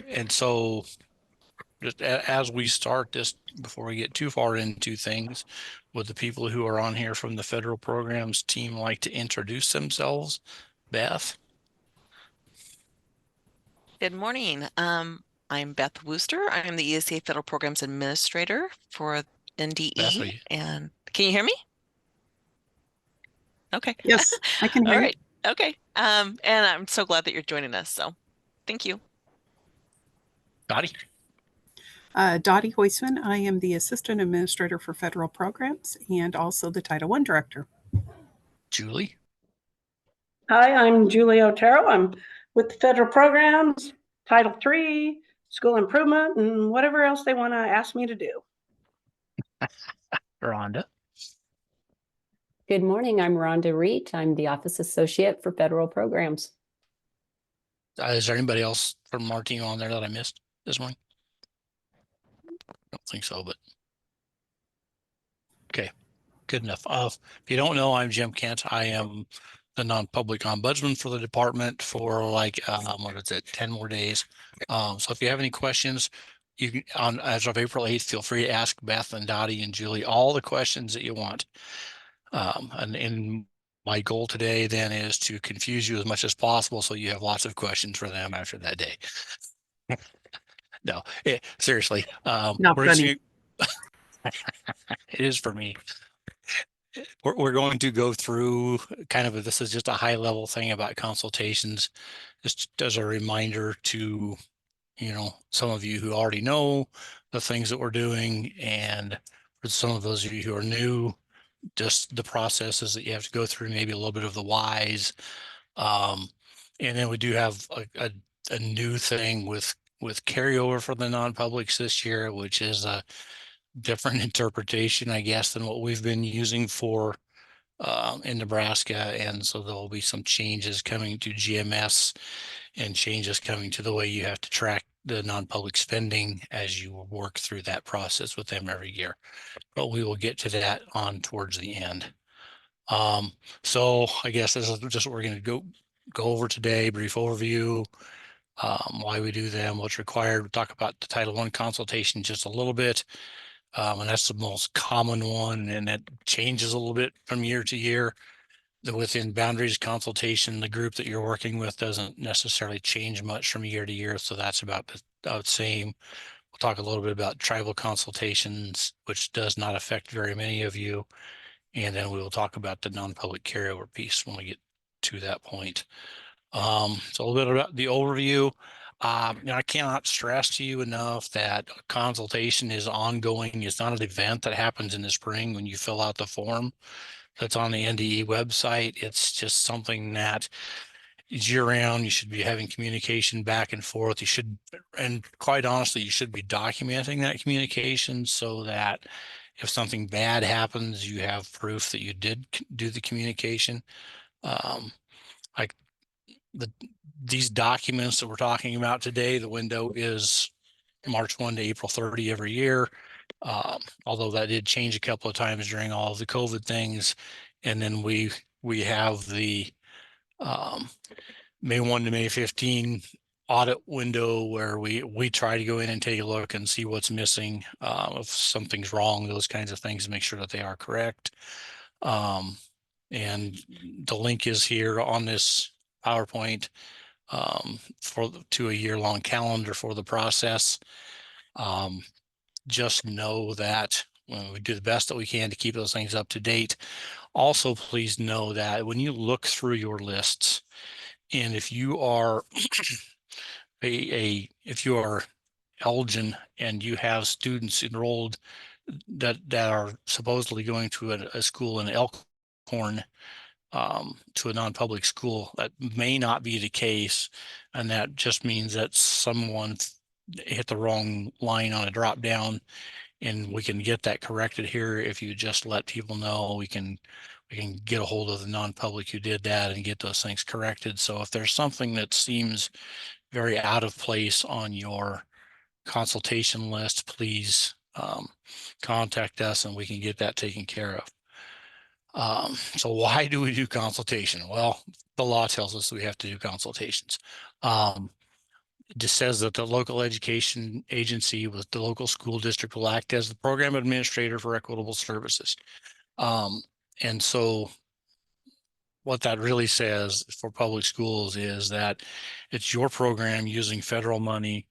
And so just as we start this, before we get too far into things, would the people who are on here from the federal programs team like to introduce themselves? Beth? Good morning. I'm Beth Wooster. I am the ESA Federal Programs Administrator for Beth, are NDE. you? And can you hear me? Okay. Yes, I can All hear you. right. Okay. And I'm so glad that you're joining us. So thank you. Dottie? Dottie Hoisman. I am the Assistant Administrator for Federal Programs and also the Title I Director. Julie? Hi, I'm Julie Otero. I'm with the federal programs, Title III, school improvement, and whatever else they want to ask me to do. Rhonda? Good morning. I'm Rhonda Reet. I'm the Office Associate for Federal Programs. Is there anybody else from our team on there that I missed this morning? I don't think so, but okay, good enough. If you don't know, I'm Jim Kent. I am the non-public ombudsman for the department for like what is it, 10 more days. So if you have any questions, you can as of April 8th, feel free to ask Beth and Dottie and Julie all the questions that you want. And my goal today then is to confuse you as much as possible so you have lots of questions for them after that day. No, seriously. Not funny. It is for me. We're going to go through kind of this is just a high level thing about consultations, just as a reminder to, some of you who already know the things that we're doing, and for some of those of you who are new, just the processes that you have to go through, maybe a little bit of the whys. And then we do have a new thing with carryover for the non-publics this year, which is a different interpretation, I guess, than what we've been using for in Nebraska. And so there will be some changes coming to GMS and changes coming to the way you have to track the non-public spending as you work through that process with them every year. But we will get to that on towards the end. So I guess this is just what we're going to go over today. Brief overview, why we do them, what's required. We'll talk about the Title I consultation just a little bit. And that's the most common one, and that changes a little bit from year to year. The within boundaries consultation, the group that you're working with doesn't necessarily change much from year to year. So that's about the same. We'll talk a little bit about tribal consultations, which does not affect very many of you. And then we will talk about the non-public carryover piece when we get to that point. So a little bit about the overview. I cannot stress to you enough that consultation is ongoing. It's not an event that happens in the spring when you fill out the form that's on the NDE website. It's just something that is year round. You should be having communication back and forth. You should, and quite honestly, you should be documenting that communication so that if something bad happens, you have proof that you did do the communication. Like these documents that we're talking about today, the window is March 1 to April 30 every year. Although that did change a couple of times during all of the COVID things. And then we have the May 1 to May 15 audit window where we try to go in and take a look and see what's missing, if something's wrong, those kinds of things, make sure that they are correct. And the link is here on this PowerPoint to a year-long calendar for the process. Just know that we do the best that we can to keep those things up to date. Also, please know that when you look through your lists, and if you are if you are Elgin and you have students enrolled that are supposedly going to a school in Elkhorn, to a non-public school, that may not be the case, and that just means that someone hit the wrong line on a drop down, and we can get that corrected here. If you just let people know, we can get a hold of the non-public who did that and get those things corrected. So if there's something that seems very out of place on your consultation list, please contact us and we can get that taken care of. So why do we do consultation? Well, the law tells us we have to do consultations. it just says that the local education agency with the local school district will act as the program administrator for equitable services. And so what that really says for public schools is that it's your program using federal money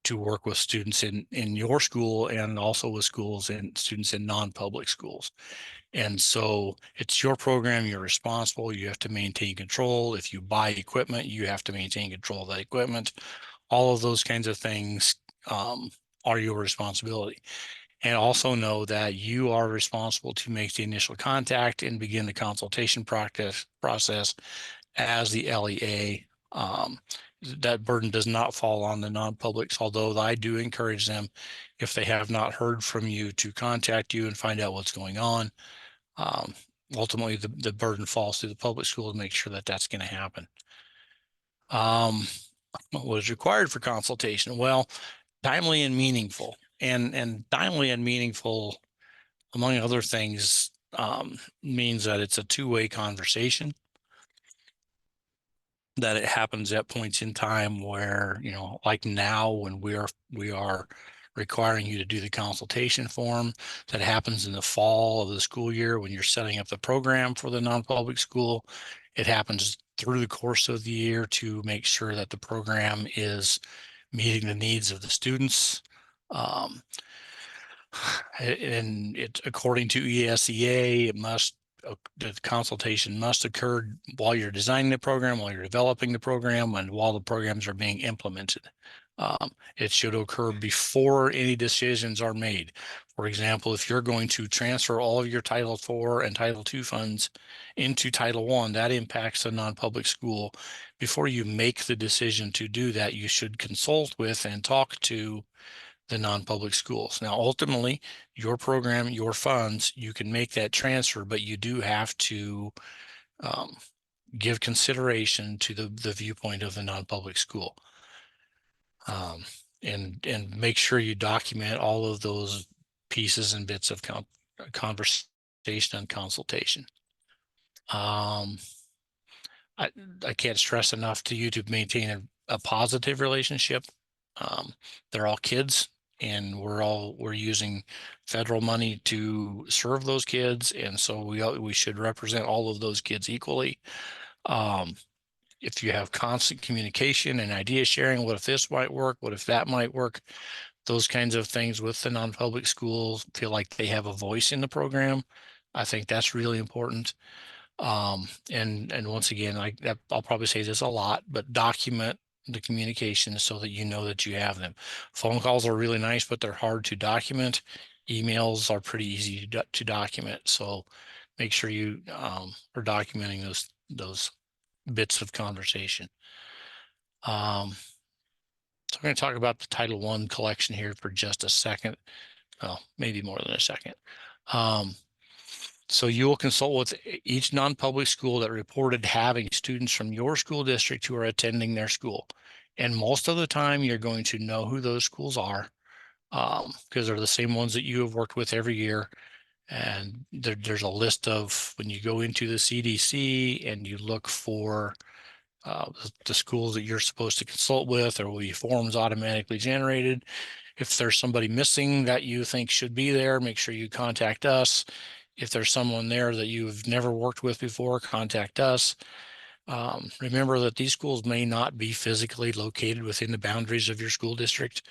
to work with students in your school and also with schools and students in non-public schools. And so it's your program, you're responsible, you have to maintain control. If you buy equipment, you have to maintain control of that equipment. All of those kinds of things are your responsibility. And also know that you are responsible to make the initial contact and begin the consultation process as the LEA. That burden does not fall on the non-publics, although I do encourage them, if they have not heard from you, to contact you and find out what's going on. Ultimately, the burden falls to the public school to make sure that that's going to happen. What is required for consultation? Well, timely and meaningful. And timely and meaningful, among other things, means that it's a two-way conversation, that it happens at points in time where, you know, like now when we are requiring you to do the consultation form, that happens in the fall of the school year when you're setting up the program for the non-public school. It happens through the course of the year to make sure that the program is meeting the needs of the students. And it, according to ESEA, the consultation must occur while you're designing the program, while you're developing the program, and while the programs are being implemented. It should occur before any decisions are made. For example, if you're going to transfer all of your Title IV and Title II funds into Title I, that impacts a non-public school. Before you make the decision to do that, you should consult with and talk to the non-public schools. Now, ultimately, your program, your funds, you can make that transfer, but you do have to give consideration to the viewpoint of the non-public school. And make sure you document all of those pieces and bits of conversation and consultation. I can't stress enough to you to maintain a positive relationship. They're all kids, and we're using federal money to serve those kids, and so we should represent all of those kids equally. If you have constant communication and idea sharing, what if this might work? What if that might work? Those kinds of things with the non-public schools, feel like they have a voice in the program. I think that's really important. And once again, I'll probably say this a lot, but document the communication so that you know that you have them. Phone calls are really nice, but they're hard to document. Emails are pretty easy to document. So make sure you are documenting those bits of conversation. So I'm going to talk about the Title I collection here for just a second. Well, maybe more than a second. So you will consult with each non-public school that reported having students from your school district who are attending their school. And most of the time, you're going to know who those schools are because they're the same ones that you have worked with every year. And there's a list of, when you go into the CDC and you look for the schools that you're supposed to consult with, there will be forms automatically generated. If there's somebody missing that you think should be there, make sure you contact us. If there's someone there that you've never worked with before, contact us. Remember that these schools may not be physically located within the boundaries of your school district.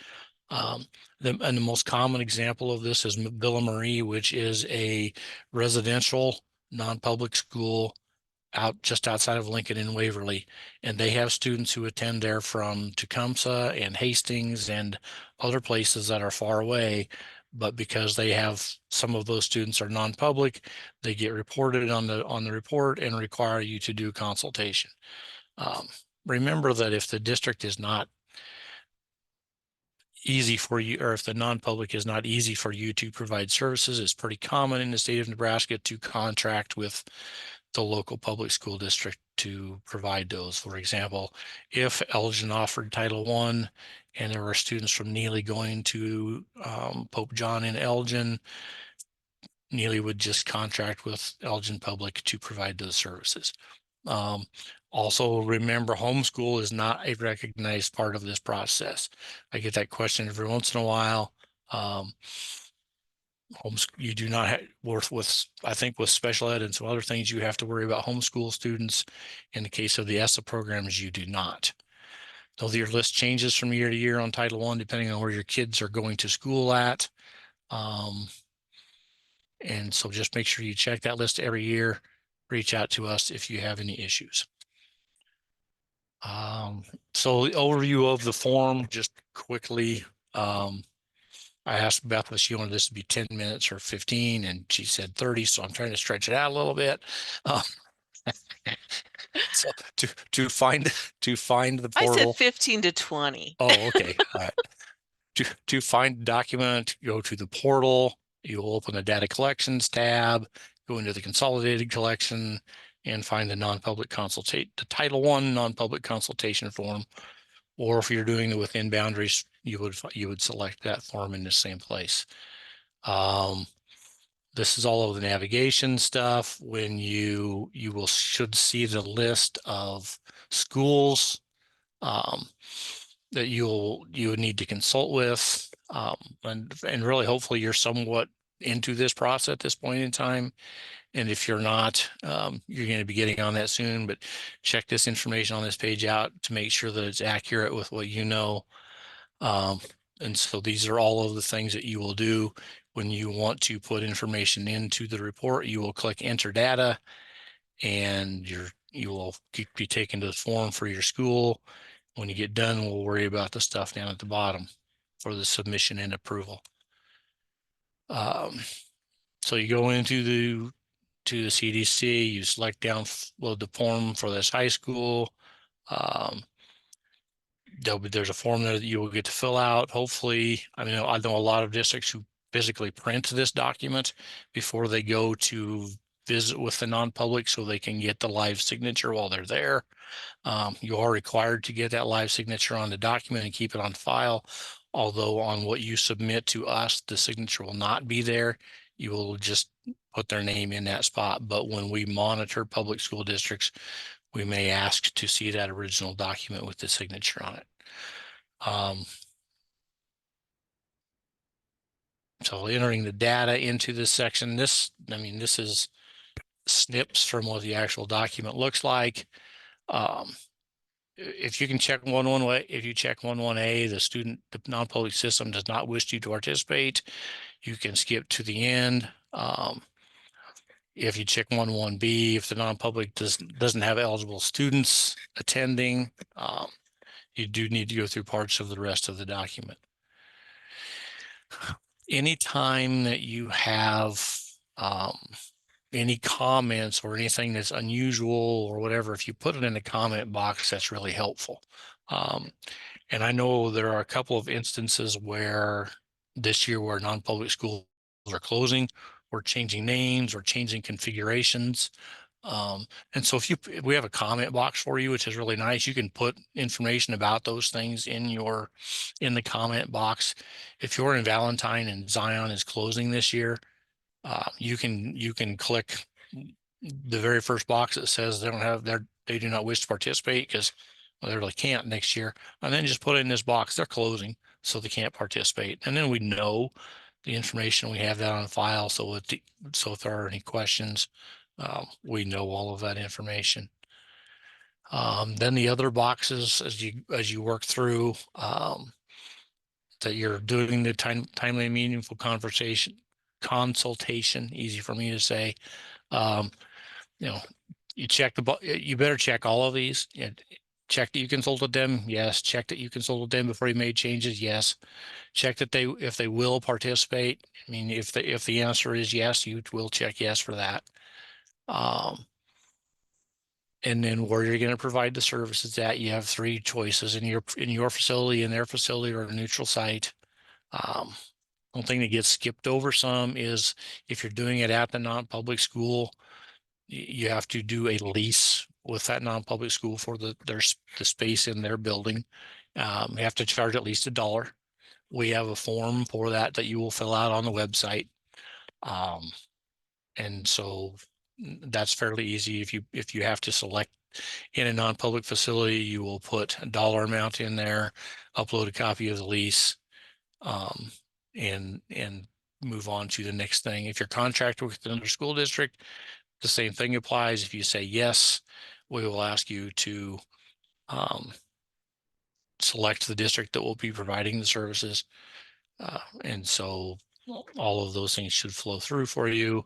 And the most common example of this is Villa Marie, which is a residential non-public school just outside of Lincoln and Waverly, and they have students who attend there from Tecumseh and Hastings and other places that are far away. But because they have, some of those students are non-public, they get reported on the report and require you to do consultation. Remember that if the district is not easy for you, or if the non-public is not easy for you to provide services, it's pretty common in the state of Nebraska to contract with the local public school district to provide those. For example, if Elgin offered Title I and there were students from Neely going to Pope John in Elgin, Neely would just contract with Elgin Public to provide those services. Also remember, homeschool is not a recognized part of this process. I get that question every once in a while. You do not have with I think with special ed and some other things, you have to worry about homeschool students. In the case of the ESSA programs, you do not. Though your list changes from year to year on Title I, depending on where your kids are going to school at. And so just make sure you check that list every year. Reach out to us if you have any issues. So the overview of the form, just quickly. I asked Beth if she wanted this to be 10 minutes or 15, and she said 30. So I'm trying to stretch it out a little bit. So to find the I portal. said 15 to 20. Oh, okay. All right. To find the document, go to the portal. You'll open the data collections tab, go into the consolidated collection, and find the the Title I non-public consultation form. Or if you're doing the within boundaries, you would select that form in the same place. This is all of the navigation stuff. When you should see the list of schools that you would need to consult with, and really hopefully you're somewhat into this process at this point in time. And if you're not, you're going to be getting on that soon, but check this information on this page out to make sure that it's accurate with what you know. And so these are all of the things that you will do when you want to put information into the report. You will click enter data, and you will be taken to the form for your school. When you get done, we'll worry about the stuff down at the bottom for the submission and approval. So you go into the CDC, you select download the form for this high school. There's a form there that you will get to fill out. Hopefully, I know a lot of districts who physically print this document before they go to visit with the non-public so they can get the live signature while they're there. You are required to get that live signature on the document and keep it on file. Although on what you submit to us, the signature will not be there. You will just put their name in that spot. But when we monitor public school districts, we may ask to see that original document with the signature on it. So entering the data into this section, this is snips from what the actual document looks like. If you can check one way, if you check 1.1a, the non-public system does not wish you to participate, you can skip to the end. If you check 1.1b, if the non-public doesn't have eligible students attending, you do need to go through parts of the rest of the document. Anytime that you have any comments or anything that's unusual or whatever, if you put it in the comment box, that's really helpful. And I know there are a couple of instances where this year where non-public schools are closing or changing names or changing configurations. And so if we have a comment box for you, which is really nice, you can put information about those things in the comment box. If you're in Valentine and Zion is closing this year, you can click the very first box that says they do not wish to participate because they really can't next year, and then just put in this box they're closing, so they can't participate. And then we know the information, we have that on file, so if there are any questions, we know all of that information. Then the other boxes as you work through that you're doing the timely and meaningful consultation, easy for me to say. You better check all of these. Check that you consulted them. Yes. Check that you consulted them before you made changes. Yes. Check that if they will participate. I mean, if the answer is yes, you will check yes for that. And then where you're going to provide the services at, you have 3 choices in your facility, in their facility, or a neutral site. One thing that gets skipped over some is if you're doing it at the non-public school, you have to do a lease with that non-public school for the space in their building. You have to charge at least $1. We have a form for that you will fill out on the website. And so that's fairly easy. If you have to select in a non-public facility, you will put a dollar amount in there, upload a copy of the lease, and move on to the next thing. If you're contracted with another school district, the same thing applies. If you say yes, we will ask you to select the district that will be providing the services. And so all of those things should flow through for you.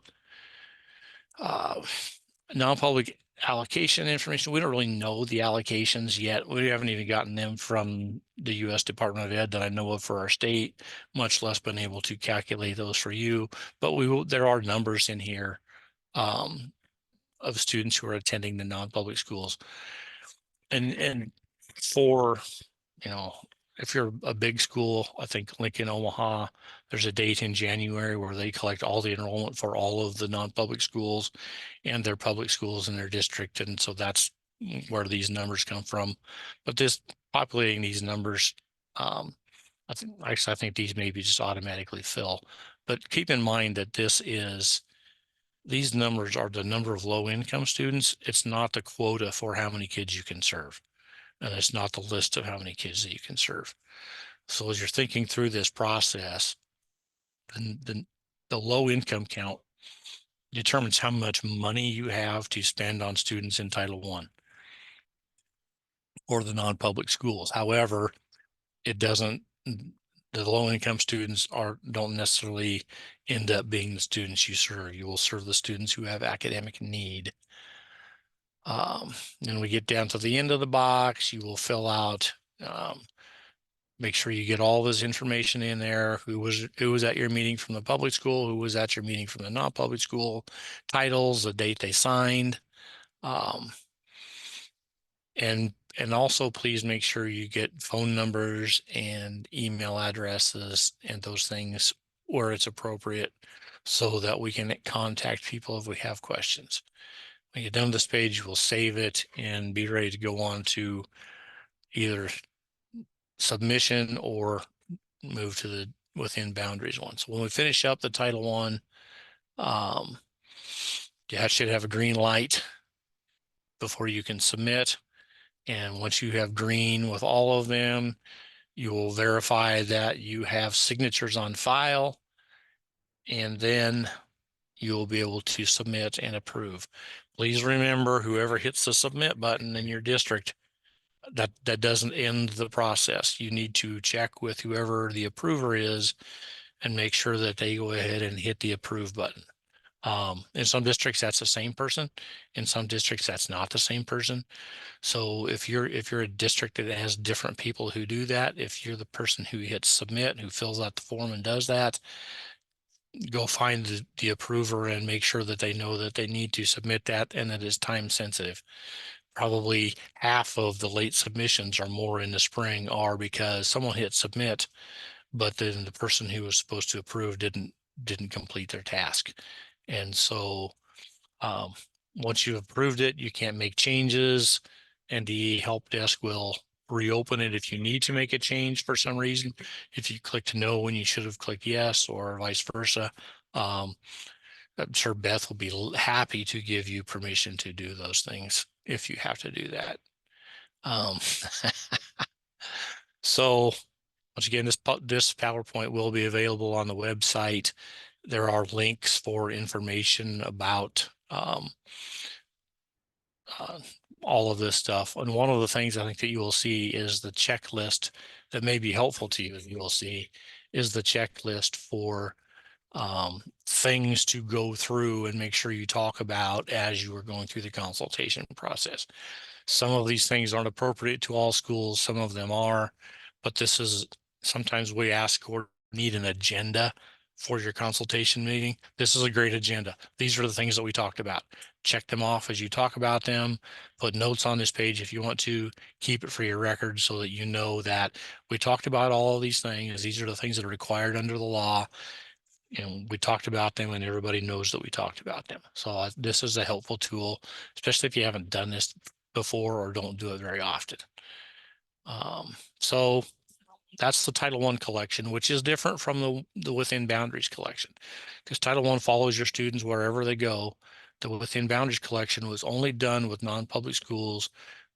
Non-public allocation information. We don't really know the allocations yet. We haven't even gotten them from the U.S. Department of Ed that I know of for our state, much less been able to calculate those for you. But there are numbers in here of students who are attending the non-public schools. And for, if you're a big school, I think Lincoln, Omaha, there's a date in January where they collect all the enrollment for all of the non-public schools and their public schools in their district. And so that's where these numbers come from. But this populating these numbers, I think these maybe just automatically fill. But keep in mind that these numbers are the number of low income students. It's not the quota for how many kids you can serve. And it's not the list of how many kids that you can serve. So as you're thinking through this process, the low income count determines how much money you have to spend on students in Title I or the non-public schools. However, it doesn't, the low income students don't necessarily end up being the students you serve. You will serve the students who have academic need. Then we get down to the end of the box, you will fill out, make sure you get all this information in there. Who was at your meeting from the public school, who was at your meeting from the non-public school, titles, the date they signed. And also please make sure you get phone numbers and email addresses and those things where it's appropriate so that we can contact people if we have questions. When you get done this page, we'll save it and be ready to go on to either submission or move to the within boundaries one. So when we finish up the Title I, you should have a green light before you can submit. And once you have green with all of them, you will verify that you have signatures on file, and then you'll be able to submit and approve. Please remember, whoever hits the submit button in your district, that doesn't end the process. You need to check with whoever the approver is and make sure that they go ahead and hit the approve button. In some districts, that's the same person. In some districts, that's not the same person. So if you're a district that has different people who do that, if you're the person who hits submit, who fills out the form and does that, go find the approver and make sure that they know that they need to submit that and that it's time sensitive. Probably half of the late submissions or more in the spring are because someone hit submit, but then the person who was supposed to approve didn't complete their task. And so once you've approved it, you can't make changes, and the help desk will reopen it if you need to make a change for some reason. If you clicked no when you should have clicked yes, or vice versa. I'm sure Beth will be happy to give you permission to do those things if you have to do that. So once again, this PowerPoint will be available on the website. There are links for information about all of this stuff. And one of the things I think that you will see is the checklist that may be helpful to you. You will see is the checklist for things to go through and make sure you talk about as you are going through the consultation process. Some of these things aren't appropriate to all schools. Some of them are, but this is sometimes we ask or need an agenda for your consultation meeting. This is a great agenda. These are the things that we talked about. Check them off as you talk about them. Put notes on this page if you want to. Keep it for your record so that you know that we talked about all of these things. These are the things that are required under the law. And we talked about them and everybody knows that we talked about them. So this is a helpful tool, especially if you haven't done this before or don't do it very often. So that's the Title I collection, which is different from the Within Boundaries collection, because Title I follows your students wherever they go. the within boundaries collection was only done with non-public schools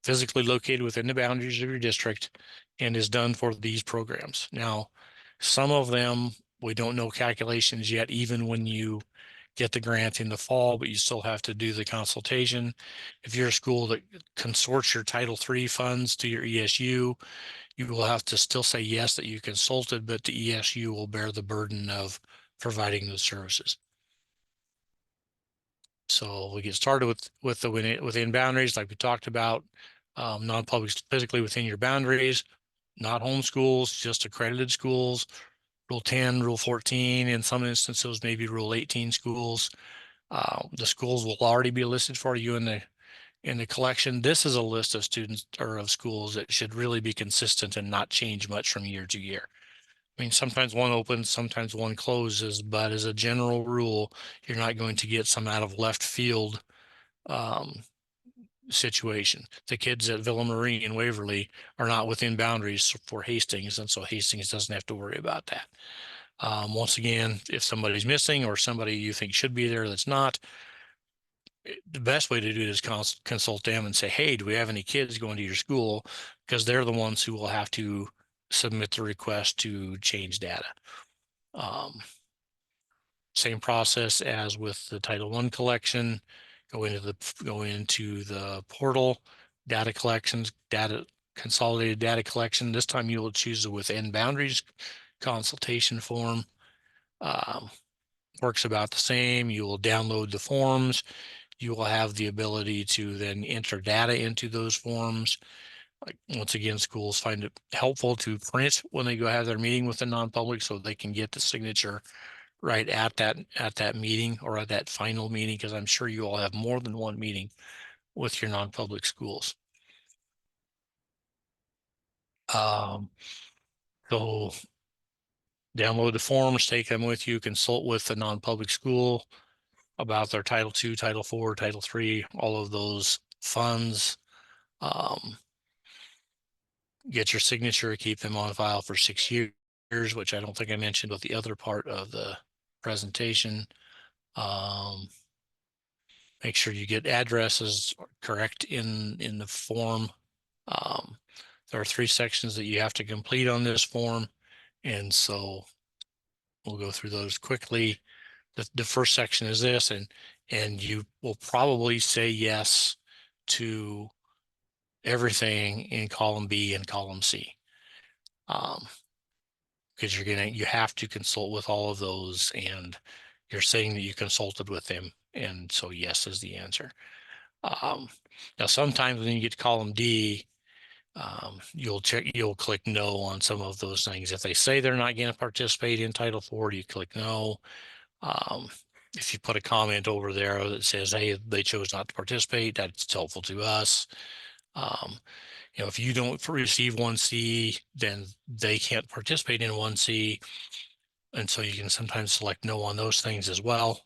physically located within the boundaries of your district and is done for these programs. Now, some of them, we don't know calculations yet, even when you get the grant in the fall, but you still have to do the consultation. If you're a school that consorts your Title III funds to your ESU, you will have to still say yes that you consulted, but the ESU will bear the burden of providing those services. So we get started with the within boundaries, like we talked about, non-public physically within your boundaries, not home schools, just accredited schools, Rule 10, Rule 14, in some instances, maybe Rule 18 schools. The schools will already be listed for you in the collection. This is a list of students or of schools that should really be consistent and not change much from year to year. I mean, sometimes one opens, sometimes one closes, but as a general rule, you're not going to get some out of left field situation. The kids at Villa Marie and Waverly are not within boundaries for Hastings, and so Hastings doesn't have to worry about that. Once again, if somebody's missing or somebody you think should be there that's not, the best way to do it is consult them and say, hey, do we have any kids going to your school? Because they're the ones who will have to submit the request to change data. Same process as with the Title I collection. Go into the portal, data collections, consolidated data collection. This time you will choose the within boundaries consultation form. Works about the same. You will download the forms. You will have the ability to then enter data into those forms. Like, once again, schools find it helpful to print when they go have their meeting with the non-public so they can get the signature right at that meeting or at that final meeting, because I'm sure you all have more than one meeting with your non-public schools. So download the forms, take them with you, consult with the non-public school about their Title II, Title IV, Title III, all of those funds. Get your signature, keep them on file for 6 years, which I don't think I mentioned with the other part of the presentation. Make sure you get addresses correct in the form. There are 3 sections that you have to complete on this form, and so we'll go through those quickly. The first section is this, and you will probably say yes to everything in column B and column C. Because you have to consult with all of those, and you're saying that you consulted with them, and so yes is the answer. Now sometimes when you get to column D, you'll click no on some of those things. If they say they're not going to participate in Title IV, you click no. If you put a comment over there that says, hey, they chose not to participate, that's helpful to us. If you don't receive 1C, then they can't participate in 1C. And so you can sometimes select no on those things as well.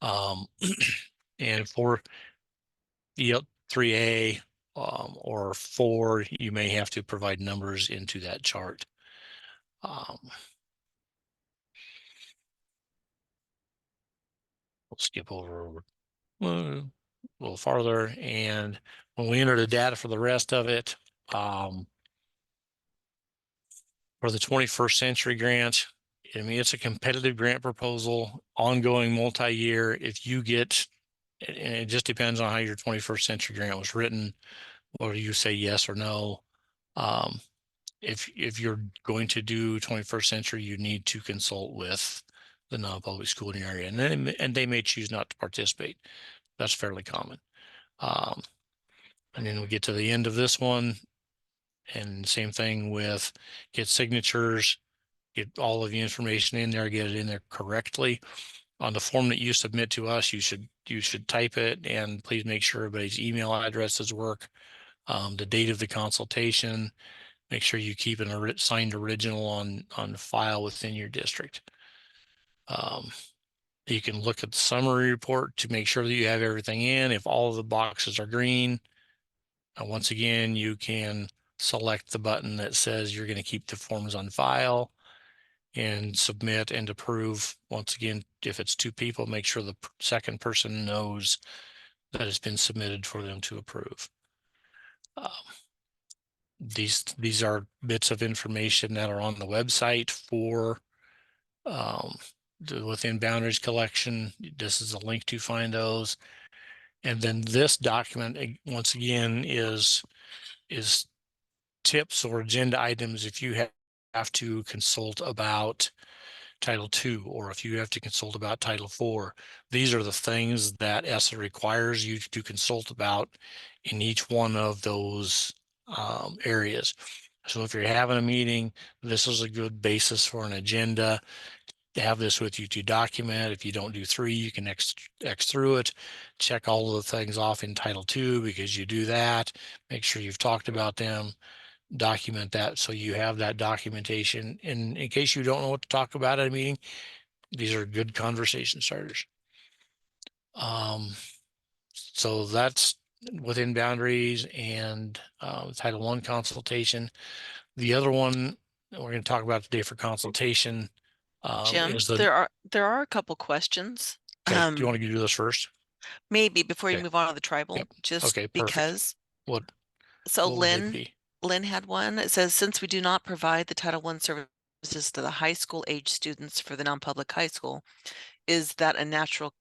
And for the 3A or 4, you may have to provide numbers into that chart. We'll skip over a little farther, and when we enter the data for the rest of it, for the 21st Century Grant, I mean, it's a competitive grant proposal, ongoing multi-year. If you get, and it just depends on how your 21st Century Grant was written, whether you say yes or no. If you're going to do 21st Century, you need to consult with the non-public school in your area, and they may choose not to participate. That's fairly common. And then we get to the end of this one, and same thing with get signatures, get all of the information in there, get it in there correctly. On the form that you submit to us, you should type it, and please make sure everybody's email addresses work. The date of the consultation, make sure you keep an signed original on file within your district. You can look at the summary report to make sure that you have everything in. If all of the boxes are green, once again, you can select the button that says you're going to keep the forms on file. and submit and approve. Once again, if it's two people, make sure the second person knows that it's been submitted for them to approve. These are bits of information that are on the website for the Within Boundaries collection. This is a link to find those. And then this document, once again, is tips or agenda items if you have to consult about Title II, or if you have to consult about Title IV. These are the things that ESSA requires you to consult about in each one of those areas. So if you're having a meeting, this is a good basis for an agenda. To have this with you to document. If you don't do 3, you can X through it. Check all of the things off in Title II because you do that. Make sure you've talked about them. Document that so you have that documentation. And in case you don't know what to talk about at a meeting, these are good conversation starters. So that's Within Boundaries and Title I consultation. The other one that we're going to talk about today for consultation Jim, is the. there are a couple questions. Okay, do you want to do this first? Maybe before you Okay. move on to the tribal, Yep. just Okay, perfect. because. What So would they be? Lynn had one. It says, since we do not provide the Title I services to the high school age students for the non-public high school, is that a natural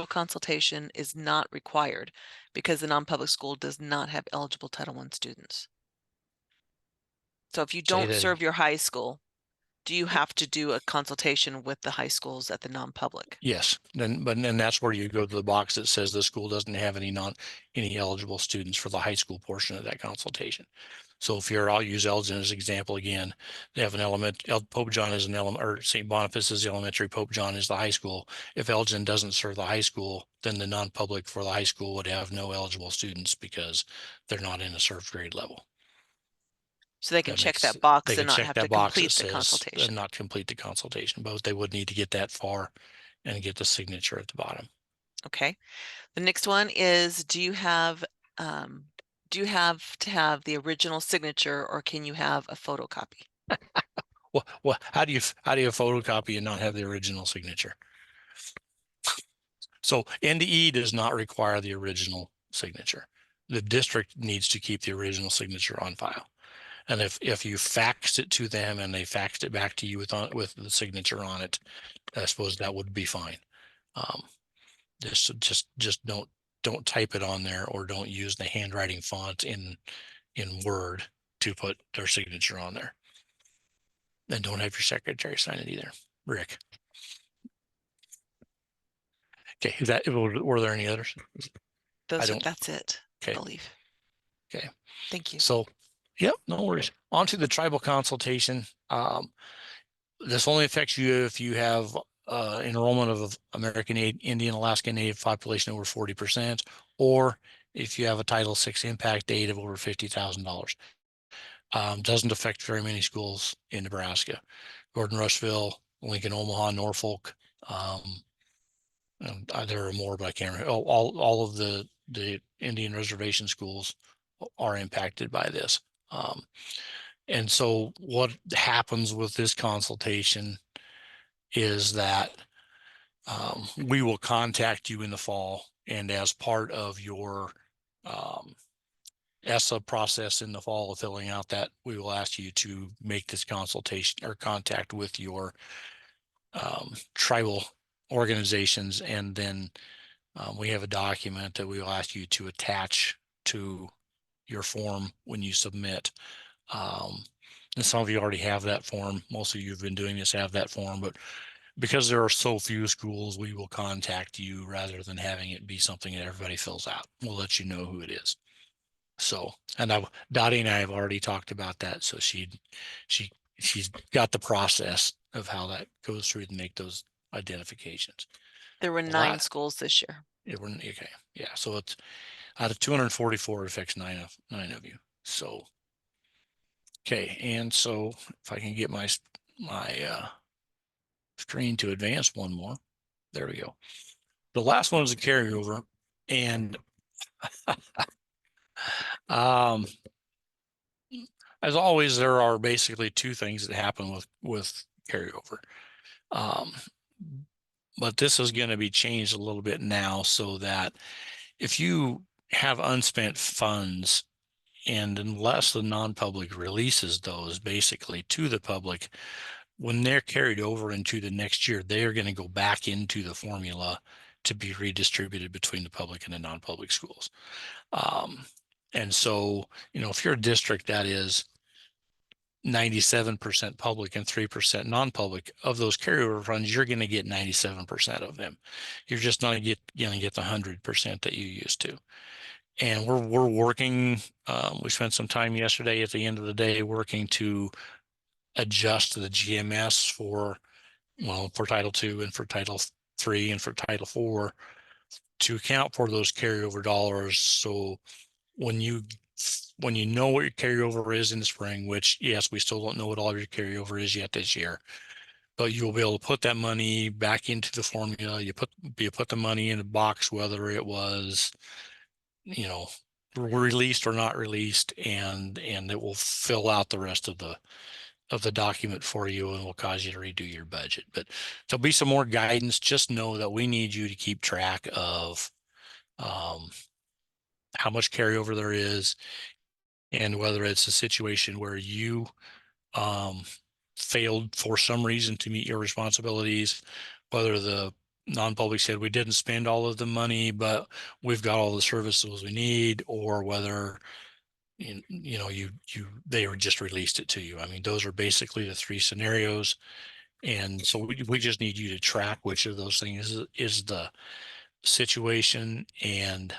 consultation is not required because the non-public school does not have eligible Title I students? So if you Say don't that serve your high school, do you have to do a consultation with the high schools at the non-public? Yes, then that's where you go to the box that says the school doesn't have any eligible students for the high school portion of that consultation. So if I'll use Elgin as an example again. They have an Pope John is an element, or St. Boniface is the elementary, Pope John is the high school. If Elgin doesn't serve the high school, then the non-public for the high school would have no eligible students because they're not in a served grade level. So they can check that box and not have to complete the and consultation. not complete the consultation, but they would need to get that far and get the signature at the bottom. Okay. The next one is, do you have to have the original signature, or can you have a photocopy? Well, how do you photocopy and not have the original signature? So NDE does not require the original signature. The district needs to keep the original signature on file. And if you faxed it to them and they faxed it back to you with the signature on it, I suppose that would be fine. Just don't type it on there, or don't use the handwriting font in Word to put their signature on there. And don't have your secretary sign it either. Rick. Okay, were there any others? That's it, I Okay. believe. Okay. Thank you. So, yep, no worries. On to the tribal consultation. This only affects you if you have enrollment of American Indian, Alaska Native population over 40%, or if you have a Title VI impact aid of over $50,000. Doesn't affect very many schools in Nebraska. Gordon, Rushville, Lincoln, Omaha, Norfolk. There are more, but I can't remember. All of the Indian reservation schools are impacted by this. And so what happens with this consultation is that we will contact you in the fall, and as part of your ESSA process in the fall of filling out that, we will ask you to make this consultation or contact with your tribal organizations, and then we have a document that we will ask you to attach to your form when you submit. And some of you already have that form. Most of you have been doing this, have that form, but because there are so few schools, we will contact you rather than having it be something that everybody fills out. We'll let you know who it is. So, and Dottie and I have already talked about that. So she's got the process of how that goes through to make those identifications. There were 9 schools this year. Okay. Yeah. So it's out of 244, it affects 9 of you. So, okay. And so if I can get my screen to advance one more, there we go. The last one is a carryover, and As always, there are basically two things that happen with carryover. But this is going to be changed a little bit now so that if you have unspent funds, and unless the non-public releases those basically to the public, when they're carried over into the next year, they are going to go back into the formula to be redistributed between the public and the non-public schools. And so, if you're a district that is 97% public and 3% non-public, of those carryover funds, you're going to get 97% of them. You're just not going to get the 100% that you used to. And we're working, we spent some time yesterday at the end of the day working to adjust the GMS for Title II and for Title III and for Title IV to account for those carryover dollars. So when you know what your carryover is in the spring, which yes, we still don't know what all your carryover is yet this year, but you'll be able to put that money back into the formula. You put the money in a box, whether it was, released or not released, and it will fill out the rest of the document for you and will cause you to redo your budget. But there'll be some more guidance. Just know that we need you to keep track of how much carryover there is, and whether it's a situation where you failed for some reason to meet your responsibilities, whether the non-public said we didn't spend all of the money, but we've got all the services we need, or whether they were just released it to you. I mean, those are basically the three scenarios. And so we just need you to track which of those things is the situation, and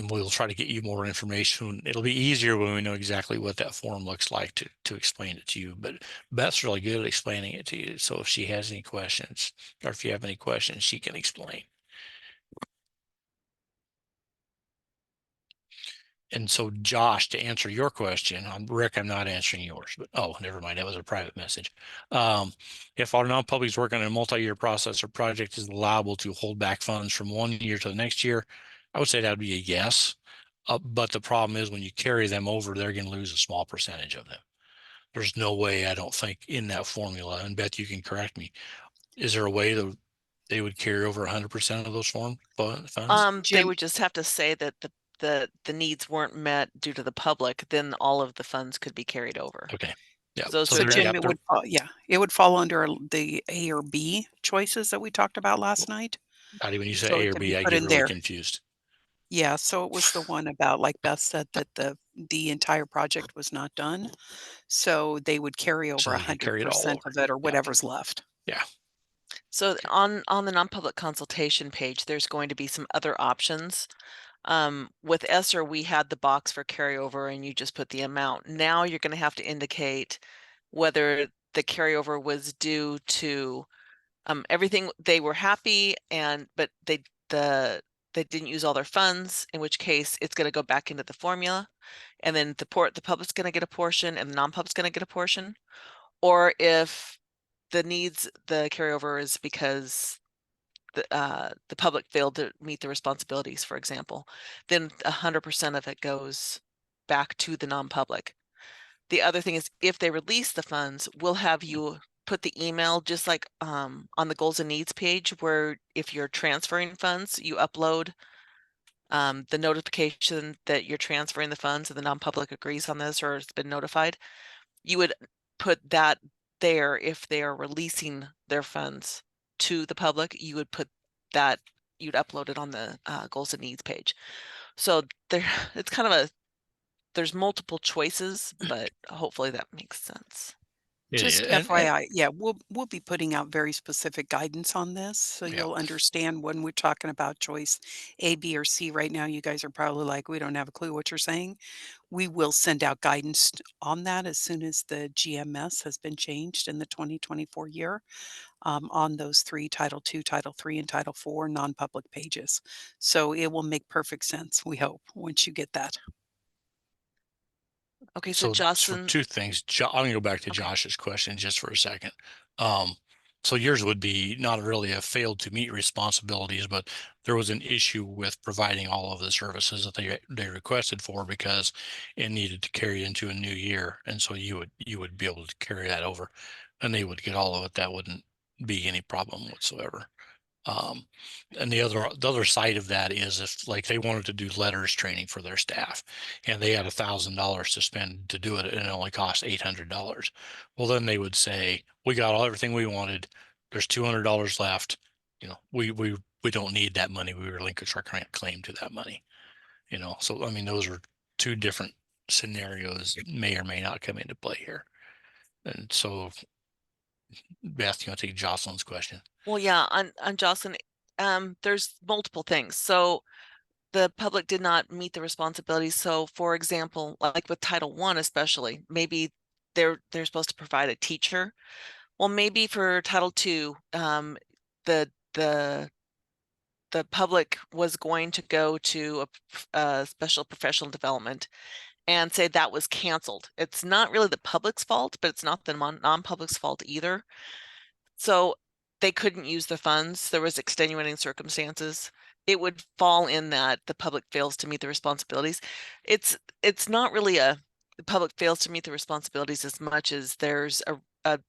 we'll try to get you more information. It'll be easier when we know exactly what that form looks like to explain it to you. But Beth's really good at explaining it to you. So if she has any questions, or if you have any questions, she can explain. And so, Josh, to answer your question, Rick, I'm not answering yours, but never mind. That was a private message. If our non-public is working on a multi-year process or project is allowable to hold back funds from one year to the next year, I would say that would be a yes. But the problem is when you carry them over, they're going to lose a small percentage of them. There's no way, I don't think, in that formula, and Beth, you can correct me, is there a way that they would carry over 100% of those funds? They Jim- would just have to say that the needs weren't met due to the public, then all of the funds could be carried over. Okay. Yeah. Those So are So the- Jim, it would fall, it would fall under the A or B choices that we talked about last night. when you say So it A or could B, be I put get in really there. confused. Yeah, so it was the one about, like Beth said, that the entire project was not done. So they would carry So over they could carry it all 100% of it, or Yeah. whatever's left. So on the non-public consultation page, there's going to be some other options. With ESSER, we had the box for carryover and you just put the amount. Now you're going to have to indicate whether the carryover was due to everything. They were happy but they didn't use all their funds, in which case it's going to go back into the formula, and then the public's going to get a portion and the non-public's going to get a portion. Or if the carryover is because the public failed to meet the responsibilities, for example, then 100% of it goes back to the non-public. The other thing is, if they release the funds, we'll have you put the email, just like on the goals and needs page, where if you're transferring funds, you upload the notification that you're transferring the funds and the non-public agrees on this or has been notified. You would put that there. If they are releasing their funds to the public, you would put that, you'd upload it on the goals and needs page. So it's kind of there's multiple choices, but hopefully that makes sense. Just And FYI, we'll be putting out very specific guidance on this, so Yeah. you'll understand when we're talking about choice A, B, or C. Right now, you guys are probably like, we don't have a clue what you're saying. We will send out guidance on that as soon as the GMS has been changed in the 2024 year, on those three Title II, Title III, and Title IV non-public pages. So it will make perfect sense, we hope, once you get that. Okay, so so Jocelyn, two things. I'm going to go back to Okay. Josh's question just for a second. So yours would be not really a failed to meet responsibilities, but there was an issue with providing all of the services that they requested for because it needed to carry into a new year. And so you would be able to carry that over and they would get all of it. That wouldn't be any problem whatsoever. And the other side of that is if like they wanted to do letters training for their staff and they had $1,000 to spend to do it and it only cost $800. Well, then they would say, we got everything we wanted. There's $200 left. You know, we don't need that money. We relinquish our claim to that money. You know, so I mean, those are two different scenarios that may or may not come into play here. And so, Beth, you want to take Jocelyn's question? Well, yeah, on Jocelyn, there's multiple things. So the public did not meet the responsibilities. So for example, like with Title I especially, maybe they're supposed to provide a teacher. Well, maybe for Title II, the public was going to go to a special professional development and say that was canceled. It's not really the public's fault, but it's not the non-public's fault either. So they couldn't use the funds. There was extenuating circumstances. It would fall in that the public fails to meet the responsibilities. It's not really the public fails to meet the responsibilities as much as there's a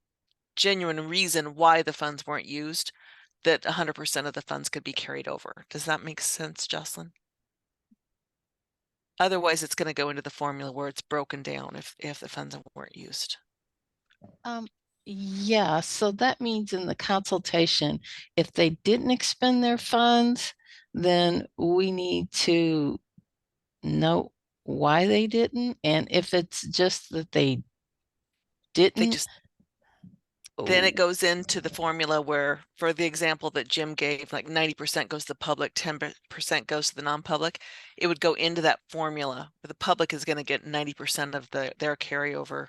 genuine reason why the funds weren't used, that 100% of the funds could be carried over. Does that make sense, Jocelyn? Otherwise, it's going to go into the formula where it's broken down if the funds weren't used. Yeah, so that means in the consultation, if they didn't expend their funds, then we need to know why they didn't. And if it's just that they didn't, They just then it goes into the formula where, for the example that Jim gave, like 90% goes to the public, 10% goes to the non-public. It would go into that formula where the public is going to get 90% of their carryover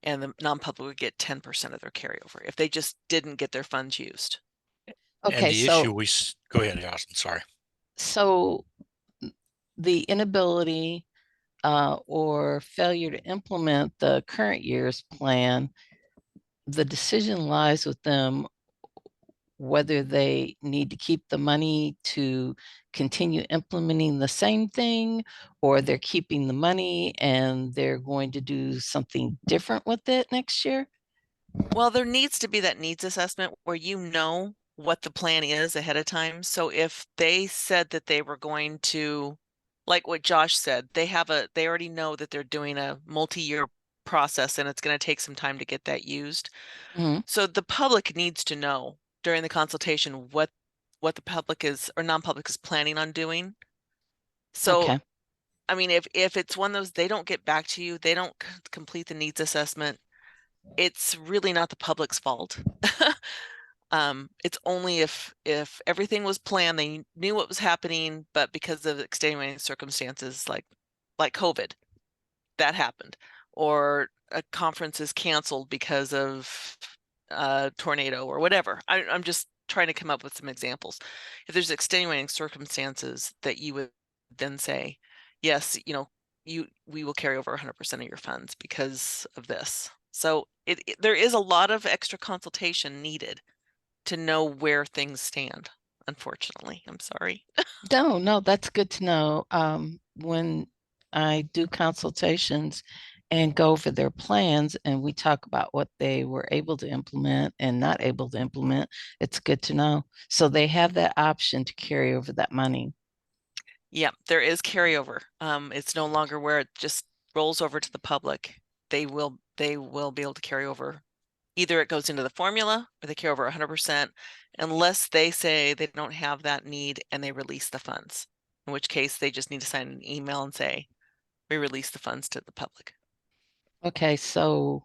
and the non-public would get 10% of their carryover if they just didn't get their funds used. And okay, the so issue go ahead, Jocelyn, sorry. so the inability or failure to implement the current year's plan, the decision lies with them whether they need to keep the money to continue implementing the same thing, or they're keeping the money and they're going to do something different with it next year. Well, there needs to be that needs assessment where you know what the plan is ahead of time. So if they said that they were going to, like what Josh said, they already know that they're doing a multi-year process and it's going to take some time to get that used. Mhm. So the public needs to know during the consultation what the public is or non-public is planning on doing. So Okay. I mean, if it's one of those, they don't get back to you, they don't complete the needs assessment, it's really not the public's fault. It's only if everything was planned, they knew what was happening, but because of extenuating circumstances like COVID, that happened, or a conference is canceled because of a tornado or whatever. I'm just trying to come up with some examples. If there's extenuating circumstances that you would then say, yes, you know, we will carry over 100% of your funds because of this. So there is a lot of extra consultation needed to know where things stand. Unfortunately, I'm sorry. No, that's good to know. When I do consultations and go over their plans and we talk about what they were able to implement and not able to implement, it's good to know. So they have that option to carry over that money. Yeah, there is carryover. It's no longer where it just rolls over to the public. They will be able to carry over. Either it goes into the formula or they carry over 100%, unless they say they don't have that need and they release the funds, in which case they just need to sign an email and say, we release the funds to the public. Okay, so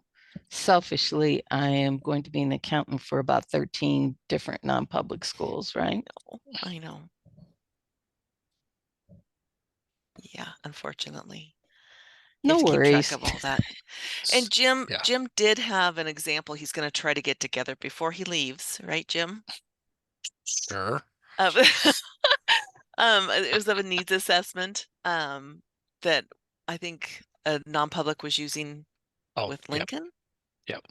selfishly, I am going to be an accountant for about 13 different non-public schools, right? I know. Yeah, unfortunately. You No have to keep track worries. of all that. And Jim Yeah. did have an example he's going to try to get together before he leaves, right, Jim? Sure. It was of a needs assessment that I think a non-public was using Oh, with yep. Lincoln. Yep.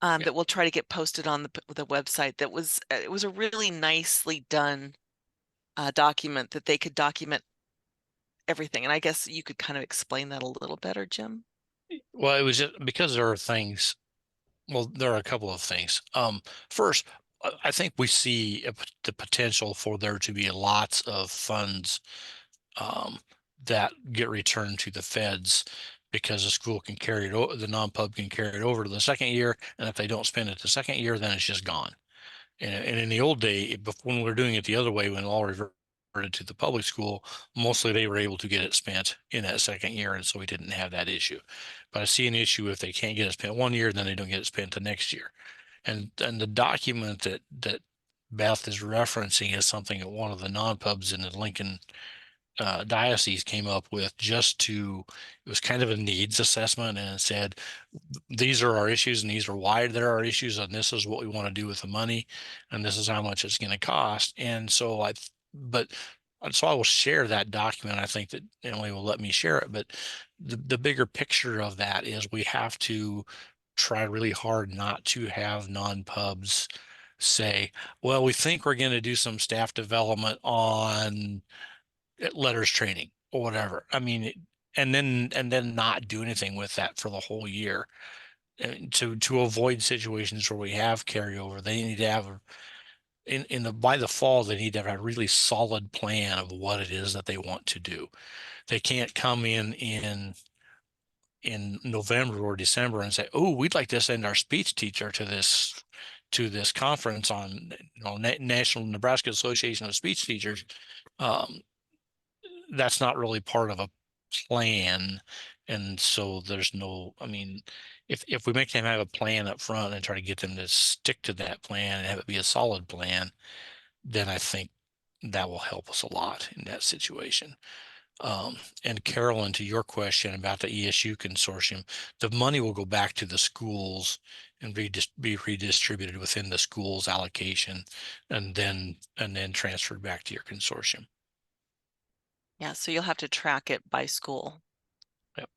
Yeah. that we'll try to get posted on the website. That was it was a really nicely done document that they could document everything. And I guess you could kind of explain that a little better, Jim. Well, it was just because there are things. Well, there are a couple of things. First, I think we see the potential for there to be lots of funds that get returned to the feds because the school can carry it, the non-pub can carry it over to the second year, and if they don't spend it the second year, then it's just gone. And in the old day, when we were doing it the other way, when it all reverted to the public school, mostly they were able to get it spent in that second year, and so we didn't have that issue. But I see an issue if they can't get it spent one year, then they don't get it spent the next year. And the document that Beth is referencing is something that one of the non-pubs in the Lincoln diocese came up with it was kind of a needs assessment, and it said, these are our issues and these are why there are issues, and this is what we want to do with the money, and this is how much it's going to cost. And so so I will share that document. I think that Emily will let me share it, but the bigger picture of that is we have to try really hard not to have non-pubs say, well, we think we're going to do some staff development on letters training or whatever. I mean, and then not do anything with that for the whole year. And to avoid situations where we have carryover, they need to have by the fall, they need to have a really solid plan of what it is that they want to do. They can't come in November or December and say, oh, we'd like to send our speech teacher to this conference on National Nebraska Association of Speech Teachers. That's not really part of a plan. And so there's no, I mean, if we make them have a plan up front and try to get them to stick to that plan and have it be a solid plan, then I think that will help us a lot in that situation. And Carolyn, to your question about the ESU consortium, the money will go back to the schools and be redistributed within the school's allocation and then transferred back to your consortium. Yeah, so you'll have to track it by school. Yep.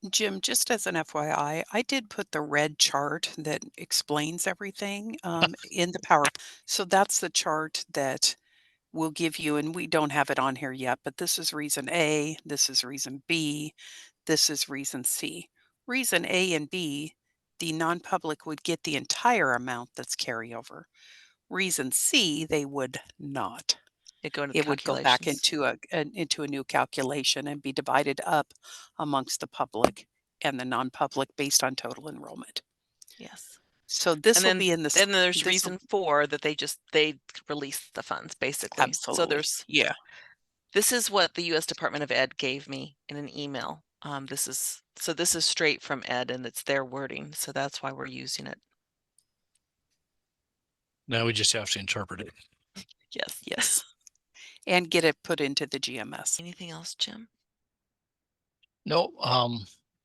Jim, just as an FYI, I did put the red chart that explains everything in the power. So that's the chart that will give you, and we don't have it on here yet, but this is reason A, this is reason B, this is reason C. Reason A and B, the non-public would get the entire amount that's carryover. Reason C, they would not. It Would go back into a new calculation and be divided up amongst the public and the non-public based on total enrollment. Yes. So this will be in the then there's this will- reason 4 that they release the funds basically. Absolutely. So Yeah. this is what the U.S. Department of Ed gave me in an email. This is straight from Ed, and it's their wording, so that's why we're using it. Now we just have to interpret it. Yes. And get it put into the GMS. Anything else, Jim? No,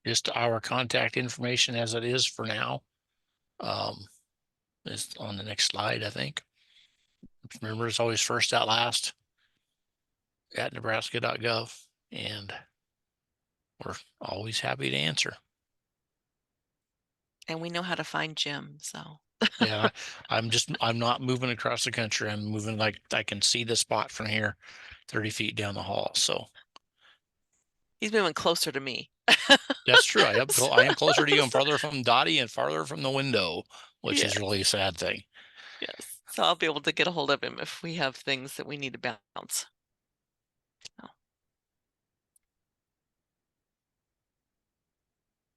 just our contact information as it is for now. Is on the next slide, I think. Remember, it's always first out last at nebraska.gov, and we're always happy to answer. And we know how to find Jim, so. Yeah, I'm not moving across the country. I'm moving like I can see the spot from here 30 feet down the hall. So He's moving closer to me. that's true. I am closer to you. I'm farther from Dottie and farther from the window, which is really a sad thing. Yes. So I'll be able to get a hold of him if we have things that we need to bounce. Oh.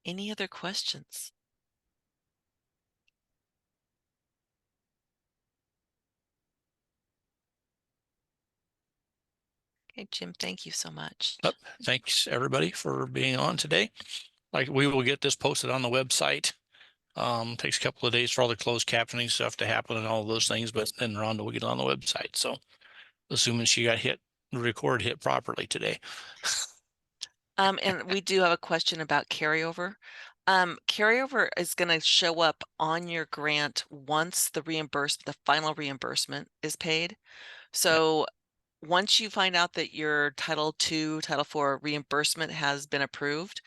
Any other questions? Okay, Jim, thank you so much. Thanks everybody for being on today. Like, we will get this posted on the website. Takes a couple of days for all the closed captioning stuff to happen and all of those things, but then Rhonda will get on the website. So assuming she got hit properly today. And we do have a question about carryover. Carryover is going to show up on your grant once the final reimbursement is paid. So once you find out that your Title II, Title IV reimbursement has been approved,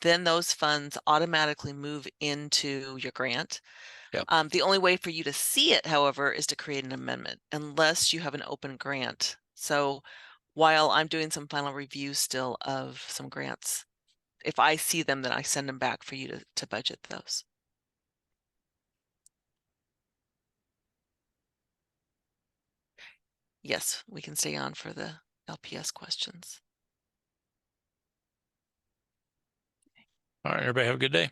then those funds automatically move into your grant. Yep. The only way for you to see it, however, is to create an amendment unless you have an open grant. So while I'm doing some final review still of some grants, if I see them, then I send them back for you to budget those. Yes, we can stay on for the LPS questions. All right, everybody have a good day.